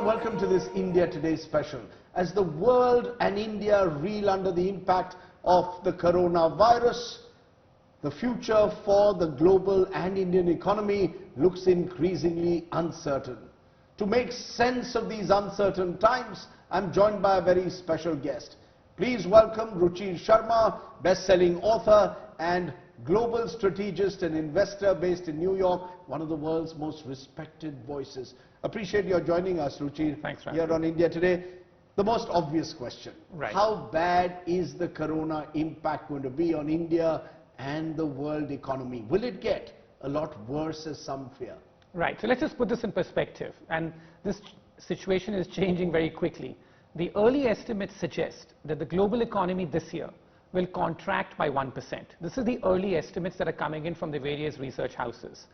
welcome to this India Today special. As the world and India reel under the impact of the coronavirus, the future for the global and Indian economy looks increasingly uncertain. To make sense of these uncertain times, I'm joined by a very special guest. Please welcome Ruchir Sharma, best-selling author and global strategist and investor based in New York, one of the world's most respected voices. Appreciate your joining us, Ruchir. Thanks, Rajdeep. Here on India Today. The most obvious question. Right. How bad is the corona impact going to be on India and the world economy? Will it get a lot worse as some fear? Right. So let's just put this in perspective. And this situation is changing very quickly. The early estimates suggest that the global economy this year will contract by 1%. This is the early estimates that are coming in from the various research houses.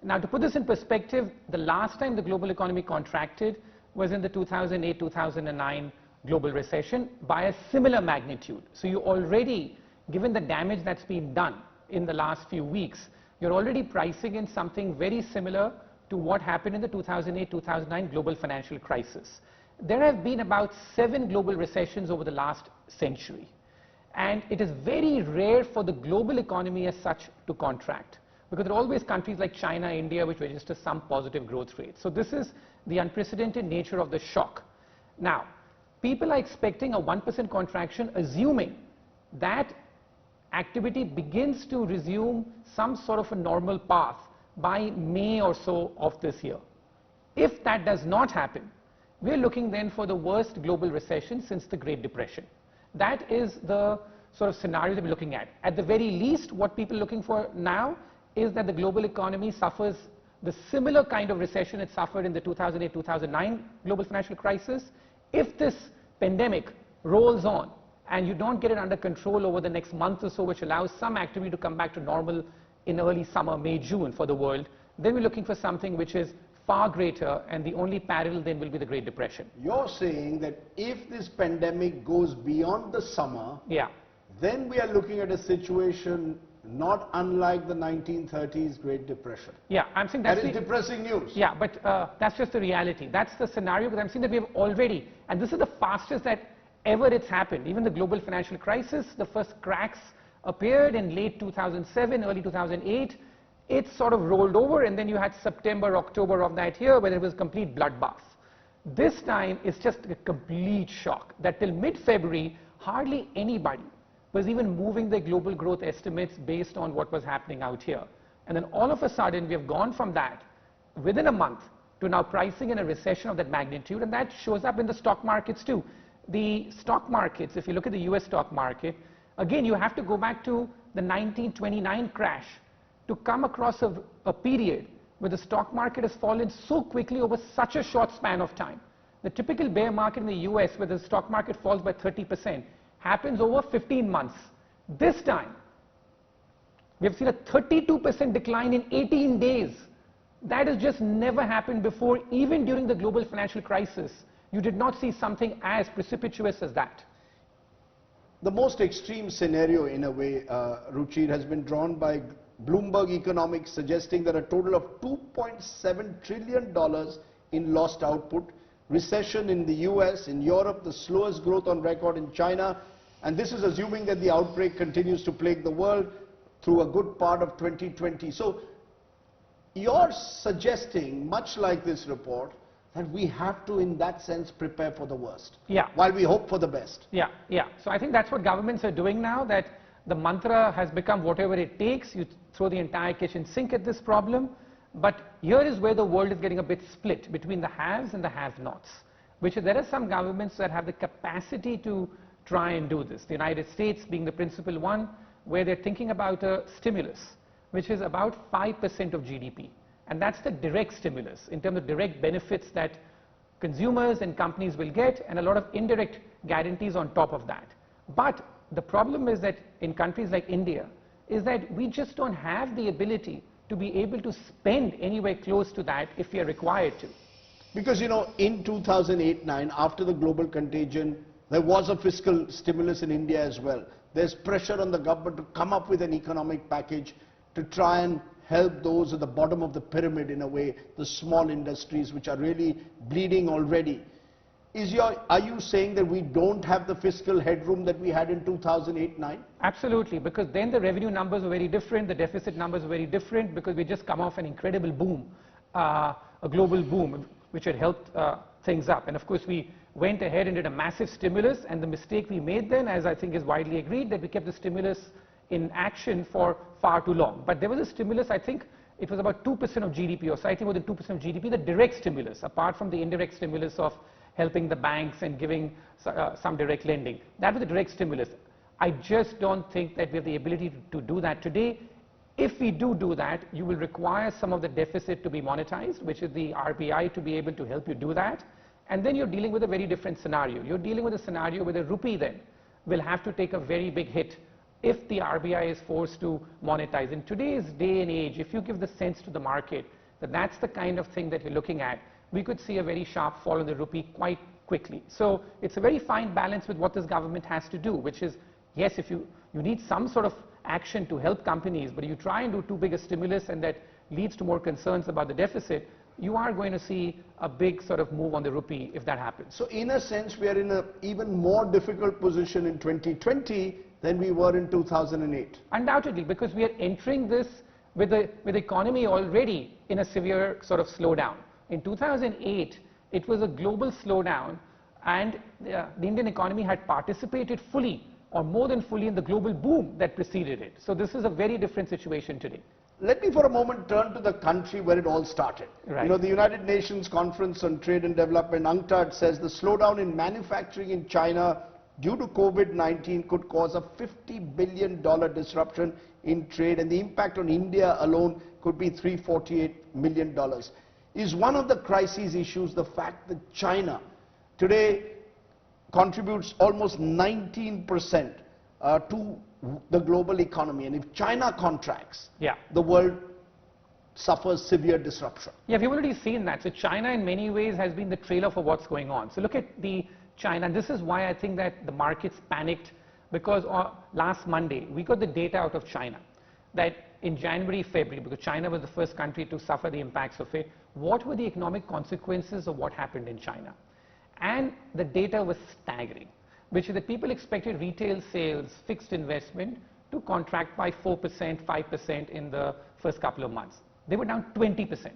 Now, to put this in perspective, the last time the global economy contracted was in the 2008-2009 global recession by a similar magnitude. So you already, given the damage that's been done in the last few weeks, you're already pricing in something very similar to what happened in the 2008-2009 global financial crisis. There have been about 7 global recessions over the last century. And it is very rare for the global economy as such to contract, because there are always countries like China, India, which register some positive growth rate. So this is the unprecedented nature of the shock. Now, people are expecting a 1% contraction, assuming that activity begins to resume some sort of a normal path by May or so of this year. If that does not happen, we're looking then for the worst global recession since the Great Depression. That is the sort of scenario that we're looking at. At the very least, what people are looking for now is that the global economy suffers the similar kind of recession it suffered in the 2008-2009 global financial crisis. If this pandemic rolls on and you don't get it under control over the next month or so, which allows some activity to come back to normal in early summer, May, June for the world, then we're looking for something which is far greater, and the only parallel then will be the Great Depression. You're saying that if this pandemic goes beyond the summer, then we are looking at a situation not unlike the 1930s Great Depression. Yeah, I'm saying that's depressing news. Yeah, but that's just the reality. That's the scenario, because I'm saying that we have already, and this is the fastest that ever it's happened. Even the global financial crisis, the first cracks appeared in late 2007, early 2008. It sort of rolled over, and then you had September, October of that year when it was a complete bloodbath. This time it's just a complete shock that till mid-February, hardly anybody was even moving their global growth estimates based on what was happening out here. And then all of a sudden we have gone from that within a month to now pricing in a recession of that magnitude, and that shows up in the stock markets too. The stock markets, if you look at the US stock market, again you have to go back to the 1929 crash to come across a period where the stock market has fallen so quickly over such a short span of time. The typical bear market in the US, where the stock market falls by 30%, happens over 15 months. This time, we have seen a 32% decline in 18 days. That has just never happened before. Even during the global financial crisis, you did not see something as precipitous as that. The most extreme scenario, in a way, Ruchir, has been drawn by Bloomberg Economics, suggesting that a total of $2.7 trillion in lost output, recession in the US, in Europe, the slowest growth on record in China, and this is assuming that the outbreak continues to plague the world through a good part of 2020. So you're suggesting, much like this report, that we have to, in that sense, prepare for the worst, while we hope for the best. Yeah. So I think that's what governments are doing now, that the mantra has become whatever it takes. You throw the entire kitchen sink at this problem. But here is where the world is getting a bit split between the haves and the have-nots, which there are some governments that have the capacity to try and do this. The United States being the principal one, where they're thinking about a stimulus, which is about 5% of GDP. And that's the direct stimulus in terms of direct benefits that consumers and companies will get, and a lot of indirect guarantees on top of that. But the problem is that in countries like India, is that we just don't have the ability to be able to spend anywhere close to that if we are required to. Because, you know, in 2008-9, after the global contagion, there was a fiscal stimulus in India as well. There's pressure on the government to come up with an economic package to try and help those at the bottom of the pyramid in a way, the small industries which are really bleeding already. Are you saying that we don't have the fiscal headroom that we had in 2008-9? Absolutely, because then the revenue numbers were very different, the deficit numbers were very different, because we just come off an incredible boom, a global boom, which had helped things up. And of course, we went ahead and did a massive stimulus, and the mistake we made then, as I think is widely agreed, that we kept the stimulus in action for far too long. But there was a stimulus, I think it was about 2% of GDP, or slightly more than 2% of GDP, the direct stimulus, apart from the indirect stimulus of helping the banks and giving some direct lending. That was the direct stimulus. I just don't think that we have the ability to do that today. If we do that, you will require some of the deficit to be monetized, which is the RBI to be able to help you do that. And then you're dealing with a very different scenario. You're dealing with a scenario where the rupee then will have to take a very big hit if the RBI is forced to monetize. In today's day and age, if you give the sense to the market that that's the kind of thing that you're looking at, we could see a very sharp fall in the rupee quite quickly. So it's a very fine balance with what this government has to do, which is, yes, if you need some sort of action to help companies, but you try and do too big a stimulus and that leads to more concerns about the deficit, you are going to see a big sort of move on the rupee if that happens. So in a sense, we are in an even more difficult position in 2020 than we were in 2008. Undoubtedly, because we are entering this with the economy already in a severe sort of slowdown. In 2008, it was a global slowdown, and the Indian economy had participated fully or more than fully in the global boom that preceded it. So this is a very different situation today. Let me for a moment turn to the country where it all started. Right. You know, the United Nations Conference on Trade and Development, UNCTAD, says the slowdown in manufacturing in China due to COVID-19 could cause a $50 billion disruption in trade, and the impact on India alone could be $348 million. Is one of the crisis issues the fact that China today contributes almost 19% to the global economy, and if China contracts, the world suffers severe disruption. Yeah, we've already seen that. So China in many ways has been the trailer for what's going on. So look at the China, and this is why I think that the markets panicked, because last Monday we got the data out of China that in January, February, because China was the first country to suffer the impacts of it, what were the economic consequences of what happened in China? And the data was staggering, which is that people expected retail sales, fixed investment to contract by 4%, 5% in the first couple of months. They were down 20%.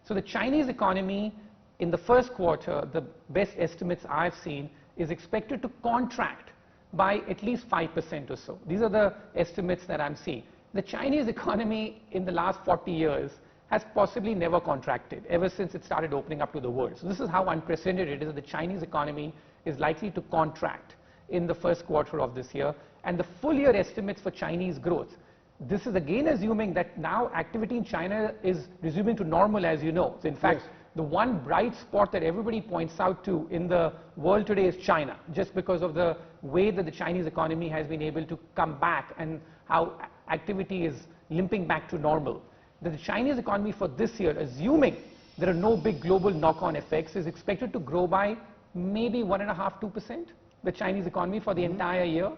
So the Chinese economy in the first quarter, the best estimates I've seen, is expected to contract by at least 5% or so. These are the estimates that I'm seeing. The Chinese economy in the last 40 years has possibly never contracted ever since it started opening up to the world. So this is how unprecedented it is that the Chinese economy is likely to contract in the first quarter of this year. And the full year estimates for Chinese growth, this is again assuming that now activity in China is resuming to normal, as you know. So in fact, the one bright spot that everybody points out to in the world today is China, just because of the way that the Chinese economy has been able to come back and how activity is limping back to normal. That the Chinese economy for this year, assuming there are no big global knock-on effects, is expected to grow by maybe 1.5%, 2%, the Chinese economy for the entire year.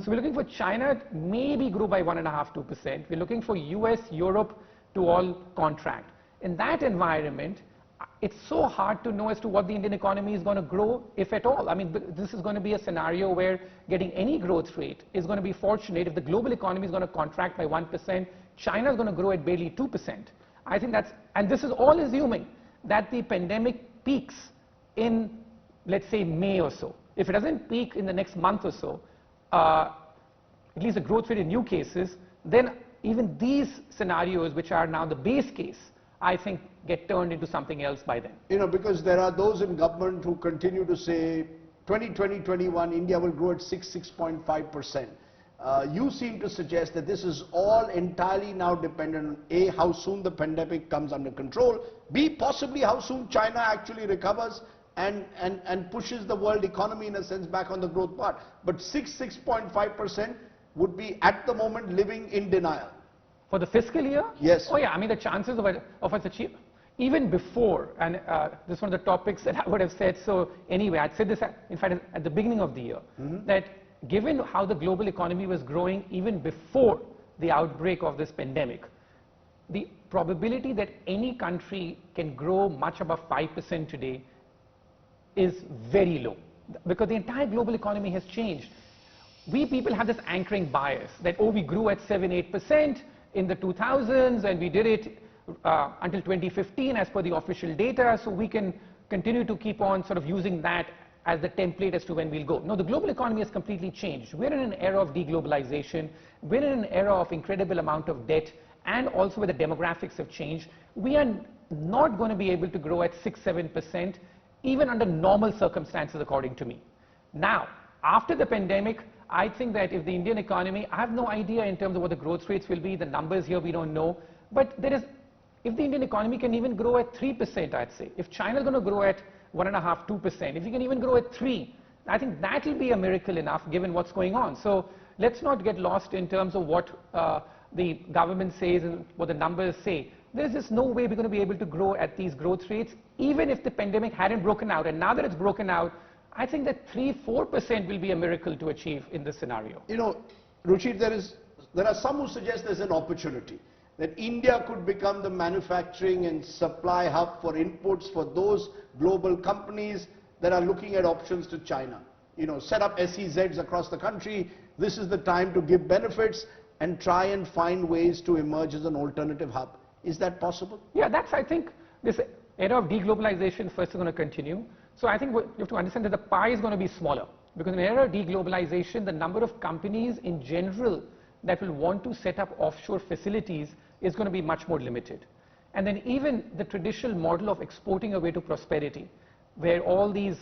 So we're looking for China to maybe grow by 1.5%, 2%. We're looking for US, Europe to all contract. In that environment, it's so hard to know as to what the Indian economy is going to grow, if at all. I mean, this is going to be a scenario where getting any growth rate is going to be fortunate. If the global economy is going to contract by 1%, China is going to grow at barely 2%. I think that's, and this is all assuming that the pandemic peaks in, let's say, May or so. If it doesn't peak in the next month or so, at least the growth rate in new cases, then even these scenarios, which are now the base case, I think get turned into something else by then. You know, because there are those in government who continue to say 2020-21 India will grow at 6.5%. You seem to suggest that this is all entirely now dependent on A, how soon the pandemic comes under control, B, possibly how soon China actually recovers and pushes the world economy in a sense back on the growth path. But 6.5% would be at the moment living in denial. For the fiscal year? Yes. Oh yeah, I mean the chances of us achieving, even before, and this is one of the topics that I would have said, so anyway, I'd said this in fact at the beginning of the year, that given how the global economy was growing even before the outbreak of this pandemic, the probability that any country can grow much above 5% today is very low, because the entire global economy has changed. We people have this anchoring bias that, oh, we grew at 7-8% in the 2000s and we did it until 2015 as per the official data, so we can continue to keep on sort of using that as the template as to when we'll go. No, the global economy has completely changed. We're in an era of deglobalization. We're in an era of incredible amount of debt, and also where the demographics have changed. We are not going to be able to grow at 6-7% even under normal circumstances, according to me. Now, after the pandemic, I think that if the Indian economy, I have no idea in terms of what the growth rates will be, the numbers here we don't know, but if the Indian economy can even grow at 3%, I'd say, if China is going to grow at 1.5, 2%, if you can even grow at 3, I think that will be a miracle enough given what's going on. So let's not get lost in terms of what the government says and what the numbers say. There's just no way we're going to be able to grow at these growth rates, even if the pandemic hadn't broken out. And now that it's broken out, I think that 3-4% will be a miracle to achieve in this scenario. You know, Ruchir, there are some who suggest there's an opportunity that India could become the manufacturing and supply hub for inputs for those global companies that are looking at options to China. You know, set up SEZs across the country. This is the time to give benefits and try and find ways to emerge as an alternative hub. Is that possible? Yeah, I think, this era of deglobalization first is going to continue. So I think what you have to understand that the pie is going to be smaller, because in the era of deglobalization, the number of companies in general that will want to set up offshore facilities is going to be much more limited. And then even the traditional model of exporting away to prosperity, where all these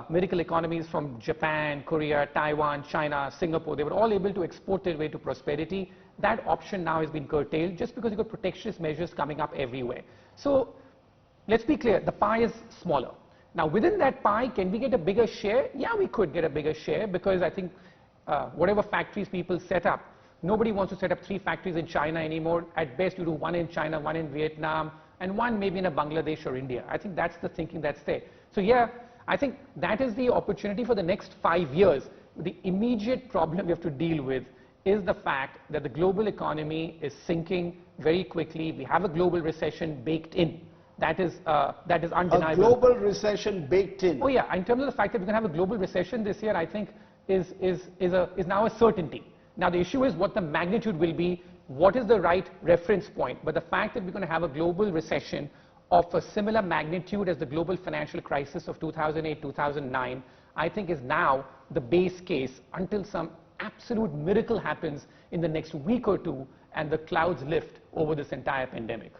miracle economies from Japan, Korea, Taiwan, China, Singapore, they were all able to export their way to prosperity. That option now has been curtailed just because you've got protectionist measures coming up everywhere. So let's be clear, the pie is smaller. Now within that pie, can we get a bigger share? Yeah, we could get a bigger share, because I think whatever factories people set up, nobody wants to set up 3 factories in China anymore. At best, you do 1 in China, 1 in Vietnam, and 1 maybe in a Bangladesh or India. I think that's the thinking that's there. So yeah, I think that is the opportunity for the next 5 years. The immediate problem we have to deal with is the fact that the global economy is sinking very quickly. We have a global recession baked in. That is undeniable. A global recession baked in. Oh yeah, in terms of the fact that we're going to have a global recession this year, I think is now a certainty. Now the issue is what the magnitude will be, what is the right reference point. But the fact that we're going to have a global recession of a similar magnitude as the global financial crisis of 2008-2009, I think is now the base case until some absolute miracle happens in the next week or two and the clouds lift over this entire pandemic.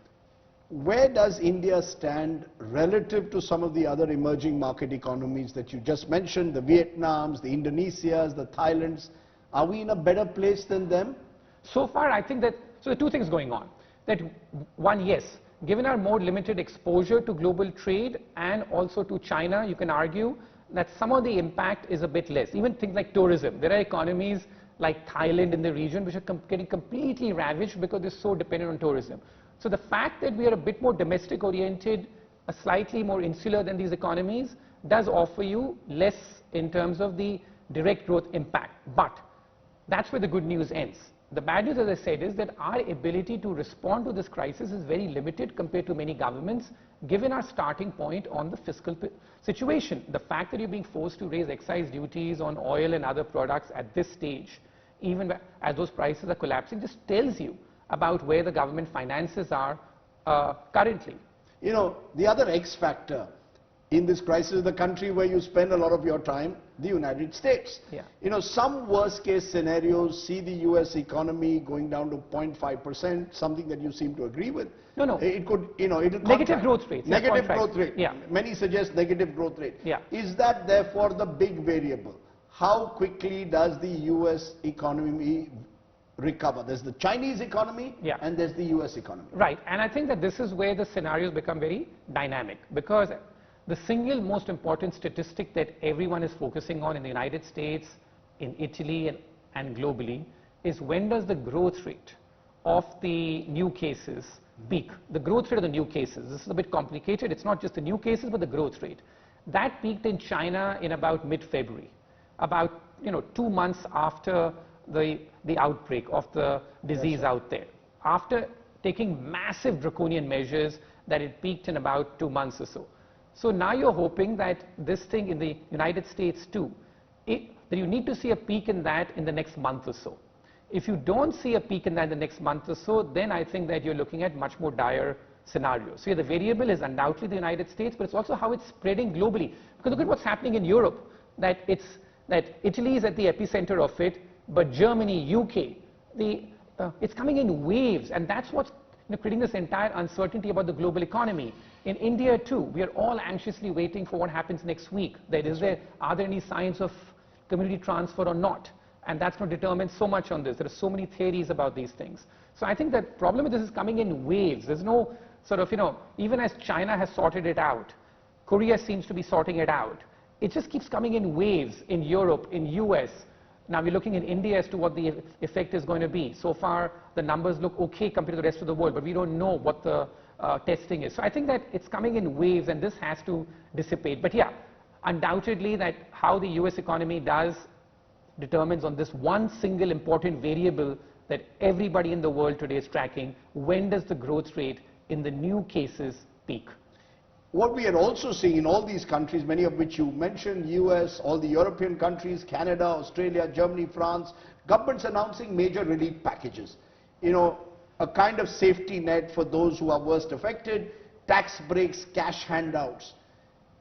Where does India stand relative to some of the other emerging market economies that you just mentioned, the Vietnams, the Indonesias, the Thailands? Are we in a better place than them? So far, I think that, so there are 2 things going on. That one, yes, given our more limited exposure to global trade and also to China, you can argue that some of the impact is a bit less. Even things like tourism. There are economies like Thailand in the region which are getting completely ravaged because they're so dependent on tourism. So the fact that we are a bit more domestic oriented, a slightly more insular than these economies, does offer you less in terms of the direct growth impact. But that's where the good news ends. The bad news, as I said, is that our ability to respond to this crisis is very limited compared to many governments, given our starting point on the fiscal situation. The fact that you're being forced to raise excise duties on oil and other products at this stage, even as those prices are collapsing, just tells you about where the government finances are currently. You know, the other X factor in this crisis is the country where you spend a lot of your time, the United States. Yeah. You know, some worst case scenarios see the US economy going down to 0.5%, something that you seem to agree with. No. It could, you know, it'll Negative growth rate. Negative growth rate. Yeah. Many suggest negative growth rate. Yeah. Is that therefore the big variable? How quickly does the US economy recover? There's the Chinese economy, yeah, and there's the US economy. Right, and I think that this is where the scenarios become very dynamic, because the single most important statistic that everyone is focusing on in the United States, in Italy and globally is when does the growth rate of the new cases peak? The growth rate of the new cases, this is a bit complicated, it's not just the new cases but the growth rate. That peaked in China in about mid-February, about 2 months after the outbreak of the disease out there. After taking massive draconian measures that it peaked in about 2 months or so. So now you're hoping that this thing in the United States too, that you need to see a peak in that in the next month or so. If you don't see a peak in that in the next month or so, then I think that you're looking at much more dire scenarios. So yeah, the variable is undoubtedly the United States, but it's also how it's spreading globally. Because look at what's happening in Europe, that Italy is at the epicenter of it, but Germany, UK, it's coming in waves, and that's what's creating this entire uncertainty about the global economy. In India too, we are all anxiously waiting for what happens next week. Are there any signs of community transfer or not? And that's going to determine so much on this. There are so many theories about these things. So I think the problem with this is coming in waves. There's no sort of, even as China has sorted it out, Korea seems to be sorting it out. It just keeps coming in waves in Europe, in US. Now we're looking in India as to what the effect is going to be. So far, the numbers look okay compared to the rest of the world, but we don't know what the testing is. So I think that it's coming in waves, and this has to dissipate. But yeah, undoubtedly that how the US economy does determines on this one single important variable that everybody in the world today is tracking: when does the growth rate in the new cases peak? What we are also seeing in all these countries, many of which you mentioned, US, all the European countries, Canada, Australia, Germany, France, governments announcing major relief packages. A kind of safety net for those who are worst affected, tax breaks, cash handouts.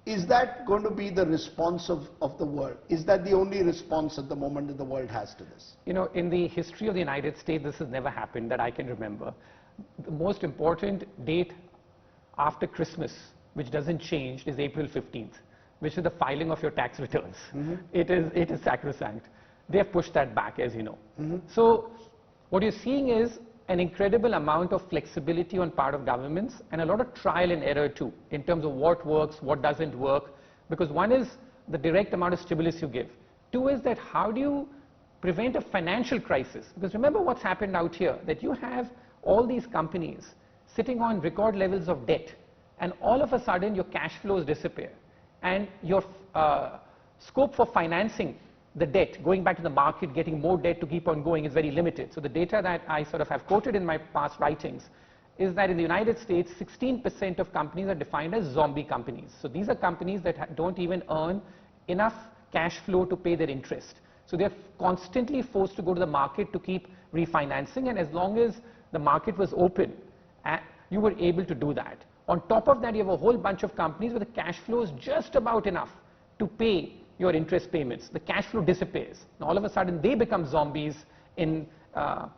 Is that going to be the response of the world? Is that the only response at the moment that the world has to this? In the history of the United States, this has never happened that I can remember. The most important date after Christmas, which doesn't change, is April 15th, which is the filing of your tax returns. Mm-hmm. It is sacrosanct. They have pushed that back, as you know. Mm-hmm. So what you're seeing is an incredible amount of flexibility on part of governments, and a lot of trial and error too, in terms of what works, what doesn't work. Because one is the direct amount of stimulus you give. Two is that how do you prevent a financial crisis? Because remember what's happened out here, that you have all these companies sitting on record levels of debt, and all of a sudden your cash flows disappear, and your scope for financing the debt, going back to the market, getting more debt to keep on going, is very limited. So the data that I sort of have quoted in my past writings is that in the United States, 16% of companies are defined as zombie companies. So these are companies that don't even earn enough cash flow to pay their interest. So they're constantly forced to go to the market to keep refinancing, and as long as the market was open, you were able to do that. On top of that, you have a whole bunch of companies where the cash flow is just about enough to pay your interest payments. The cash flow disappears. Now all of a sudden they become zombies in a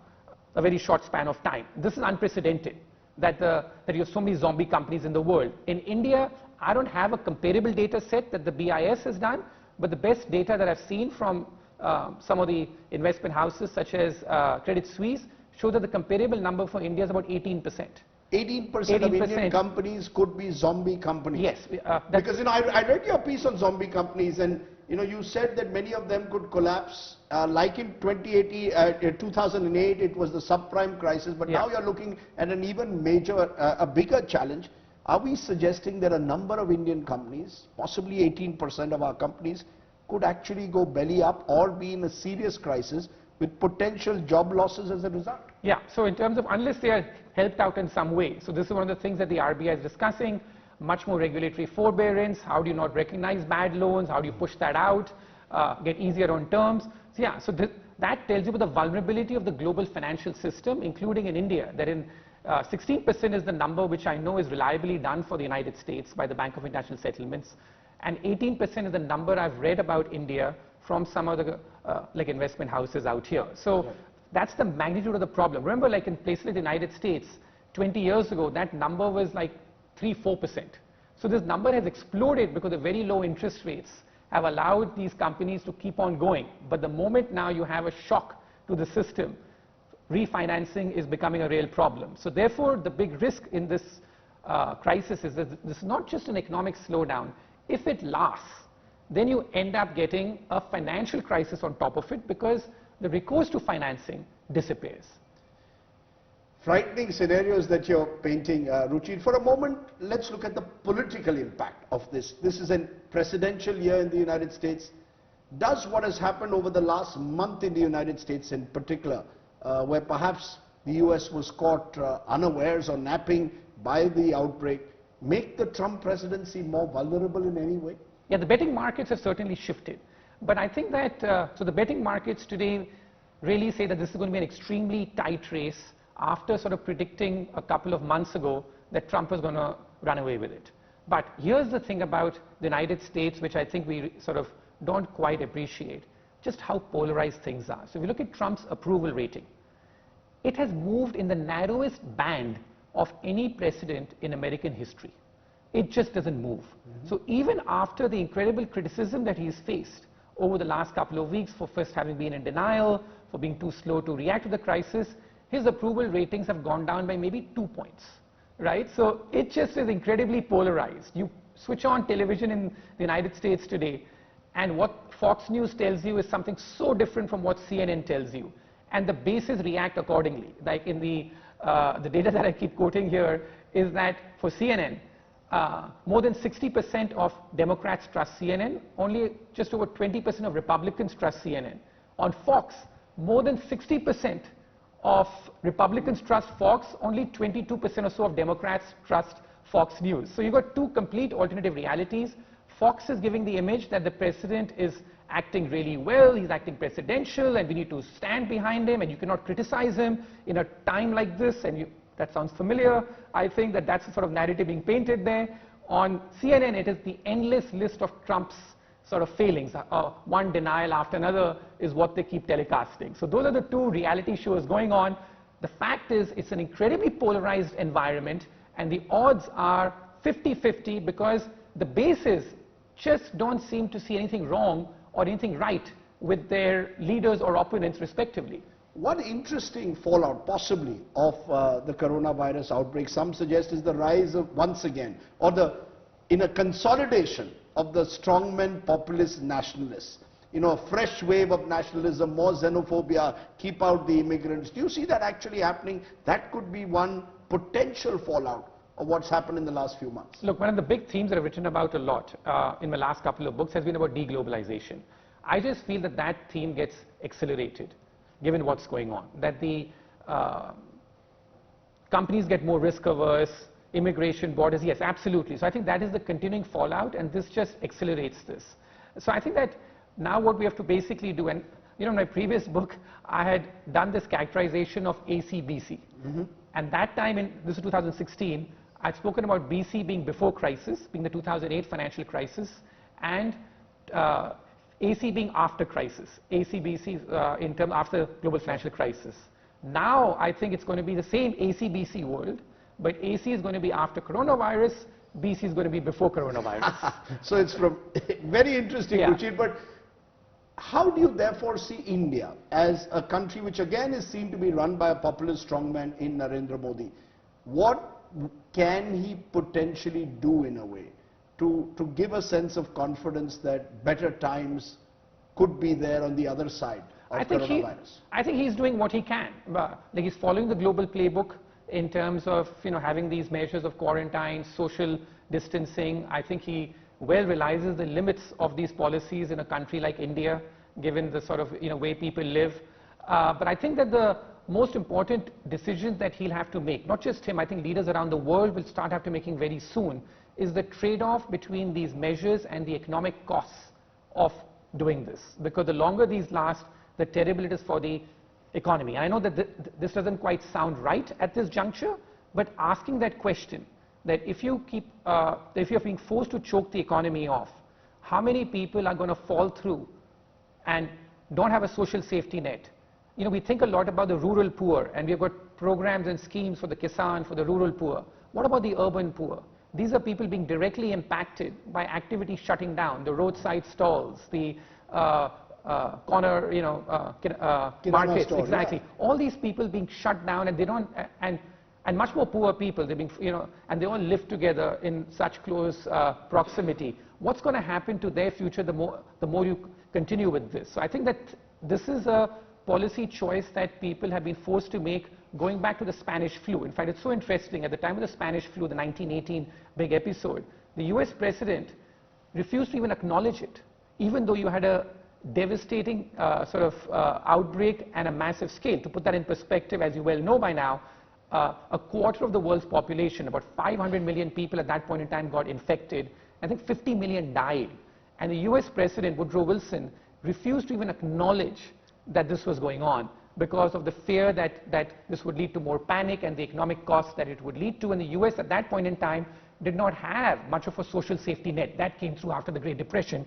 very short span of time. This is unprecedented, that you have so many zombie companies in the world. In India, I don't have a comparable data set that the BIS has done, but the best data that I've seen from some of the investment houses such as Credit Suisse show that the comparable number for India is about 18%. 18% of Indian companies could be zombie companies. Yes. Because I read your piece on zombie companies, and you said that many of them could collapse. Like in 2008, it was the subprime crisis, but now you're looking at an even a bigger challenge. Are we suggesting that a number of Indian companies, possibly 18% of our companies, could actually go belly up or be in a serious crisis with potential job losses as a result? Yeah, so in terms of, unless they are helped out in some way, so this is one of the things that the RBI is discussing, much more regulatory forbearance, how do you not recognize bad loans, how do you push that out, get easier on terms. So yeah, so that tells you about the vulnerability of the global financial system, including in India, that in 16% is the number which I know is reliably done for the United States by the Bank of International Settlements, and 18% is the number I've read about India from some of the like investment houses out here. So that's the magnitude of the problem. Remember, like in places like the United States, 20 years ago, that number was like 3-4%. So this number has exploded because the very low interest rates have allowed these companies to keep on going. But the moment now you have a shock to the system, refinancing is becoming a real problem. So therefore, the big risk in this crisis is that this is not just an economic slowdown. If it lasts, then you end up getting a financial crisis on top of it, because the recourse to financing disappears. Frightening scenarios that you're painting, Ruchir. For a moment, let's look at the political impact of this. This is a presidential year in the United States. Does what has happened over the last month in the United States in particular, where perhaps the US was caught unawares or napping by the outbreak, make the Trump presidency more vulnerable in any way? Yeah, the betting markets have certainly shifted. But I think that, so the betting markets today really say that this is going to be an extremely tight race after sort of predicting a couple of months ago that Trump was going to run away with it. But here's the thing about the United States, which I think we sort of don't quite appreciate, just how polarized things are. So if you look at Trump's approval rating, it has moved in the narrowest band of any president in American history. It just doesn't move. So even after the incredible criticism that he's faced over the last couple of weeks for first having been in denial, for being too slow to react to the crisis, his approval ratings have gone down by maybe 2 points, right? So it just is incredibly polarized. You switch on television in the United States today, and what Fox News tells you is something so different from what CNN tells you. And the bases react accordingly. Like in the data that I keep quoting here is that for CNN, more than 60% of Democrats trust CNN, only just over 20% of Republicans trust CNN. On Fox, more than 60% of Republicans trust Fox, only 22% or so of Democrats trust Fox News. So you've got two complete alternative realities. Fox is giving the image that the president is acting really well, he's acting presidential, and we need to stand behind him, and you cannot criticize him in a time like this, and that sounds familiar. I think that that's the sort of narrative being painted there. On CNN, it is the endless list of Trump's sort of failings. One denial after another is what they keep telecasting. So those are the two reality shows going on. The fact is, it's an incredibly polarized environment, and the odds are 50-50 because the bases just don't seem to see anything wrong or anything right with their leaders or opponents respectively. One interesting fallout possibly of the coronavirus outbreak, some suggest, is the rise of, once again, or in a consolidation of the strongmen populist nationalists. You know, a fresh wave of nationalism, more xenophobia, keep out the immigrants. Do you see that actually happening? That could be one potential fallout of what's happened in the last few months. Look, one of the big themes that I've written about a lot in my last couple of books has been about deglobalization. I just feel that that theme gets accelerated given what's going on, that the companies get more risk averse, immigration, borders, yes, absolutely. So I think that is the continuing fallout, and this just accelerates this. So I think that now what we have to basically do, and you know, in my previous book, I had done this characterization of AC-BC. And that time, this is 2016, I'd spoken about BC being before crisis, being the 2008 financial crisis, and AC being after crisis, AC-BC in terms after global financial crisis. Now, I think it's going to be the same AC-BC world, but AC is going to be after coronavirus, BC is going to be before coronavirus. So it's from very interesting, Yeah. Ruchir, but how do you therefore see India as a country which again is seen to be run by a populist strongman in Narendra Modi? What can he potentially do in a way to give a sense of confidence that better times could be there on the other side of coronavirus? I think he's doing what he can. Like he's following the global playbook in terms of, you know, having these measures of quarantine, social distancing. I think he well realizes the limits of these policies in a country like India, given the sort of, you know, way people live. But I think that the most important decisions that he'll have to make, not just him, I think leaders around the world will start have to making very soon, is the trade-off between these measures and the economic costs of doing this. Because the longer these last, the terrible it is for the economy. And I know that this doesn't quite sound right at this juncture, but asking that question, that if you keep, if you're being forced to choke the economy off, how many people are going to fall through and don't have a social safety net? You know, we think a lot about the rural poor, and we've got programs and schemes for the Kisan, for the rural poor. What about the urban poor? These are people being directly impacted by activities shutting down, the roadside stalls, the corner, you know, markets, store, exactly. Yeah. All these people being shut down, and they don't, and much more poor people, they're being, you know, and they all live together in such close proximity. What's going to happen to their future the more you continue with this? So I think that this is a policy choice that people have been forced to make going back to the Spanish flu. In fact, it's so interesting. At the time of the Spanish flu, the 1918 big episode, the US president refused to even acknowledge it, even though you had a devastating outbreak and a massive scale. To put that in perspective, as you well know by now, a quarter of the world's population, about 500 million people at that point in time, got infected. I think 50 million died. And the US President, Woodrow Wilson, refused to even acknowledge that this was going on because of the fear that this would lead to more panic and the economic costs that it would lead to. And the US at that point in time did not have much of a social safety net. That came through after the Great Depression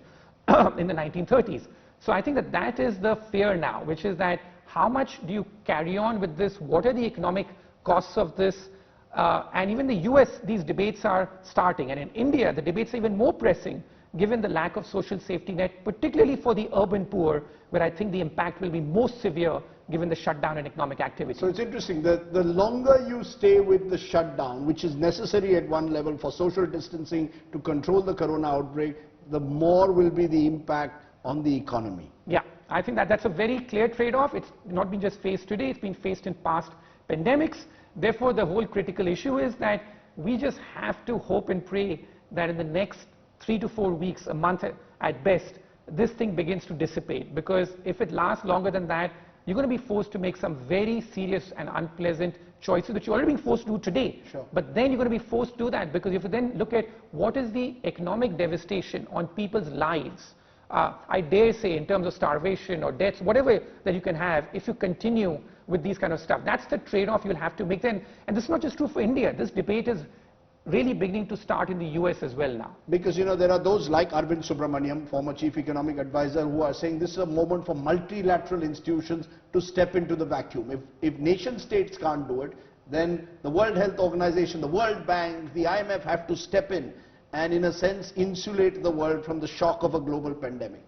in the 1930s. So I think that that is the fear now, which is that how much do you carry on with this? What are the economic costs of this? And even the US, these debates are starting. And in India, the debates are even more pressing, given the lack of social safety net, particularly for the urban poor, where I think the impact will be most severe given the shutdown in economic activity. So it's interesting that the longer you stay with the shutdown, which is necessary at one level for social distancing to control the corona outbreak, the more will be the impact on the economy. Yeah, I think that that's a very clear trade-off. It's not been just faced today, it's been faced in past pandemics. Therefore, the whole critical issue is that we just have to hope and pray that in the next 3 to 4 weeks, a month at best, this thing begins to dissipate. Because if it lasts longer than that, you're going to be forced to make some very serious and unpleasant choices, which you're already being forced to do today. Sure. But then you're going to be forced to do that, because if you then look at what is the economic devastation on people's lives, I dare say in terms of starvation or deaths, whatever that you can have, if you continue with these kind of stuff, that's the trade-off you'll have to make then. And this is not just true for India. This debate is really beginning to start in the US as well now. Because, you know, there are those like Arvind Subramaniam, former chief economic advisor, who are saying this is a moment for multilateral institutions to step into the vacuum. If nation states can't do it, then the World Health Organization, the World Bank, the IMF have to step in and, in a sense, insulate the world from the shock of a global pandemic.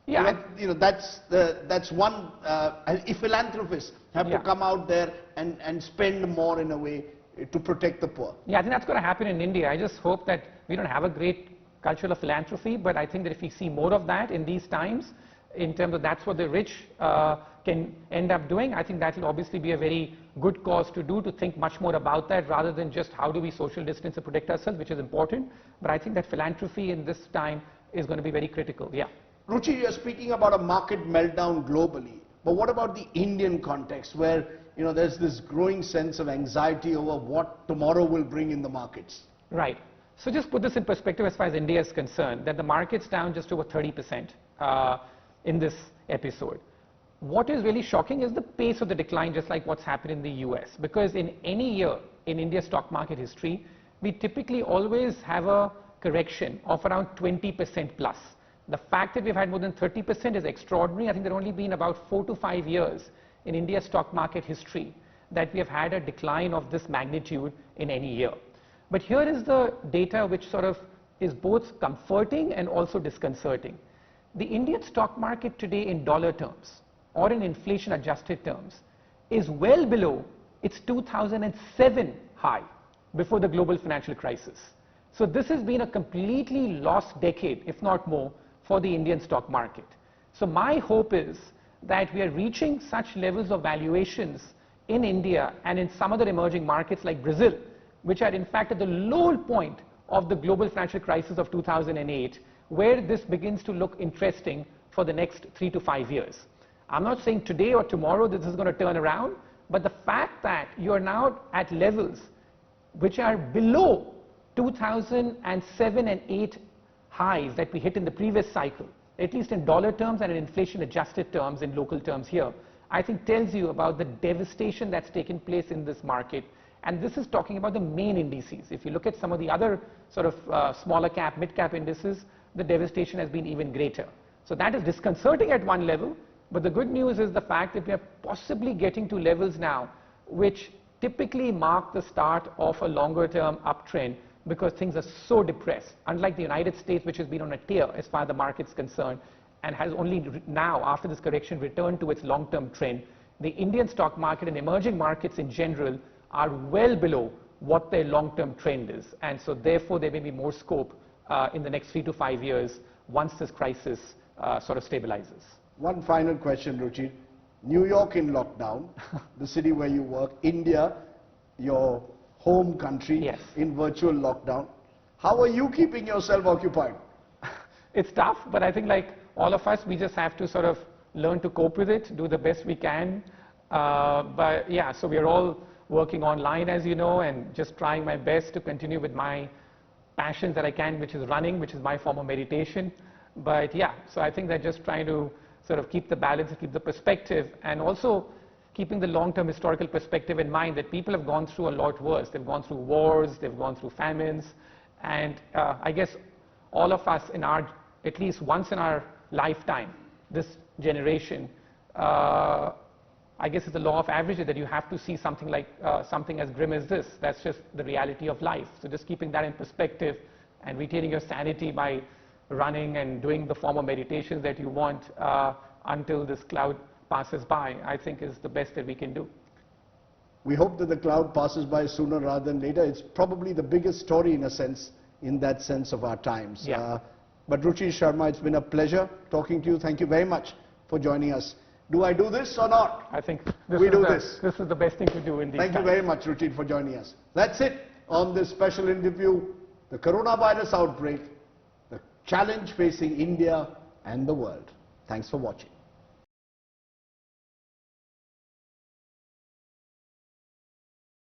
Yeah, that's one. If philanthropists have to come out there and spend more in a way to protect the poor. Yeah, I think that's going to happen in India. I just hope that we don't have a great culture of philanthropy, but I think that if we see more of that in these times, in terms of that's what the rich can end up doing, I think that will obviously be a very good cause to do, to think much more about that rather than just how do we social distance and protect ourselves, which is important. But I think that philanthropy in this time is going to be very critical. Yeah. Ruchir, you're speaking about a market meltdown globally, but what about the Indian context where, you know, there's this growing sense of anxiety over what tomorrow will bring in the markets? Right. So just put this in perspective as far as India is concerned, that the market's down just over 30% in this episode. What is really shocking is the pace of the decline, just like what's happened in the US. Because in any year in India's stock market history, we typically always have a correction of around 20% plus. The fact that we've had more than 30% is extraordinary. I think there have only been about 4 to 5 years in India's stock market history that we have had a decline of this magnitude in any year. But here is the data which sort of is both comforting and also disconcerting. The Indian stock market today in dollar terms or in inflation adjusted terms is well below its 2007 high before the global financial crisis. So this has been a completely lost decade, if not more, for the Indian stock market. So my hope is that we are reaching such levels of valuations in India and in some other emerging markets like Brazil, which are in fact at the low point of the global financial crisis of 2008, where this begins to look interesting for the next 3 to 5 years. I'm not saying today or tomorrow this is going to turn around, but the fact that you are now at levels which are below 2007 and 8 highs that we hit in the previous cycle, at least in dollar terms and in inflation adjusted terms, in local terms here, I think tells you about the devastation that's taken place in this market. And this is talking about the main indices. If you look at some of the other sort of smaller cap, mid cap indices, the devastation has been even greater. So that is disconcerting at one level, but the good news is the fact that we are possibly getting to levels now which typically mark the start of a longer term uptrend, because things are so depressed. Unlike the United States, which has been on a tear as far as the market's concerned and has only now, after this correction, returned to its long-term trend, the Indian stock market and emerging markets in general are well below what their long-term trend is. And so therefore there may be more scope in the next 3 to 5 years once this crisis sort of stabilizes. One final question, Ruchir. New York in lockdown, the city where you work, India, your home country, in virtual lockdown. How are you keeping yourself occupied? It's tough, but I think like all of us, we just have to sort of learn to cope with it, do the best we can. But yeah, so we're all working online, as you know, and just trying my best to continue with my passions that I can, which is running, which is my form of meditation. But yeah, so I think that just trying to sort of keep the balance and keep the perspective, and also keeping the long-term historical perspective in mind that people have gone through a lot worse. They've gone through wars, they've gone through famines, and I guess all of us in our, at least once in our lifetime, this generation, I guess it's the law of averages that you have to see something like something as grim as this. That's just the reality of life. So just keeping that in perspective and retaining your sanity by running and doing the form of meditations that you want until this cloud passes by, I think is the best that we can do. We hope that the cloud passes by sooner rather than later. It's probably the biggest story in a sense, in that sense of our times. Yeah. But Ruchir Sharma, it's been a pleasure talking to you. Thank you very much for joining us. Do I do this or not? I think this is the best thing to do in these times. Thank you very much, Ruchir, for joining us. That's it on this special interview. The coronavirus outbreak, the challenge facing India and the world. Thanks for watching.